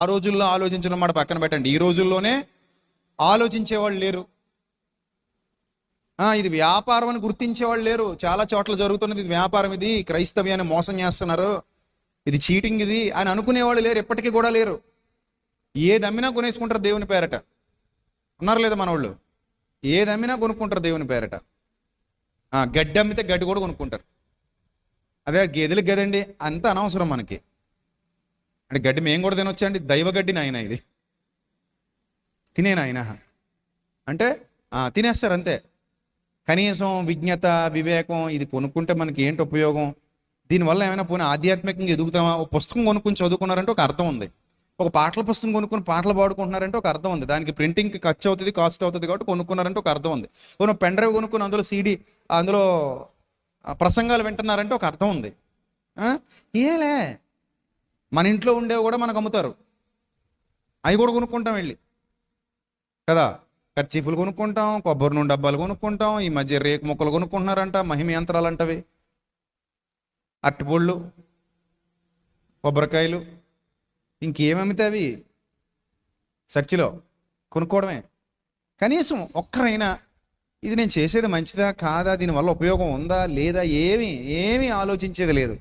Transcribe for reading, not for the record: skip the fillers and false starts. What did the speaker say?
ఆ రోజుల్లో ఆలోచించడం మాట పక్కన పెట్టండి, ఈ రోజుల్లోనే ఆలోచించేవాళ్ళు లేరు. ఇది వ్యాపారం అని గుర్తించేవాళ్ళు లేరు. చాలా చోట్ల జరుగుతున్నది ఇది వ్యాపారం, ఇది క్రైస్తవ్యాన్ని మోసం చేస్తున్నారు, ఇది చీటింగ్ ఇది అని అనుకునేవాళ్ళు లేరు, ఎప్పటికీ కూడా లేరు. ఏది అమ్మినా కొనేసుకుంటారు దేవుని పేరట. ఉన్నారు లేదా మన వాళ్ళు? ఏది అమ్మినా కొనుక్కుంటారు దేవుని పేరట. గడ్డి అమ్మితే గడ్డి కూడా కొనుక్కుంటారు. అదే గేదెలకు గదండి, అంత అనవసరం మనకి. అంటే గడ్డి మేము కూడా తినొచ్చండి, దైవ గడ్డి నాయన, ఇది తినేనాయన అంటే తినేస్తారు అంతే. కనీసం విజ్ఞత వివేకం ఇది కొనుక్కుంటే మనకి ఏంటి ఉపయోగం? దీనివల్ల ఏమైనా పోనీ ఆధ్యాత్మికంగా ఎదుగుతామా? ఒక పుస్తకం కొనుక్కుని చదువుకున్నారంటే ఒక అర్థం ఉంది. ఒక పాటల పుస్తకం కొనుక్కుని పాటలు పాడుకుంటున్నారంటే ఒక అర్థం ఉంది. దానికి ప్రింటింగ్కి ఖర్చు అవుతుంది, కాస్ట్ అవుతుంది, కాబట్టి కొనుక్కున్నారంటే ఒక అర్థం ఉంది. కొన్ని పెన్ డ్రైవ్ కొనుక్కుని అందులో సీడీ, అందులో ప్రసంగాలు వింటున్నారంటే ఒక అర్థం ఉంది. ఏలే మన ఇంట్లో ఉండేవి కూడా మనకు అమ్ముతారు, అవి కూడా కొనుక్కుంటాం వెళ్ళి కదా. కర్చీఫులు కొనుక్కుంటాం, కొబ్బరి నూనె డబ్బాలు కొనుక్కుంటాం, ఈ మధ్య రేకు మొక్కలు కొనుక్కుంటున్నారంట, మహిమ యంత్రాలు అంటవి, అరటిపళ్ళు, కొబ్బరికాయలు, ఇంకేమమితే అవి చర్చిలో కొనుక్కోవడమే. కనీసం ఒక్కరైనా ఇది నేను చేసేది మంచిదా కాదా, దీనివల్ల ఉపయోగం ఉందా లేదా, ఏమీ ఆలోచించేది లేదు.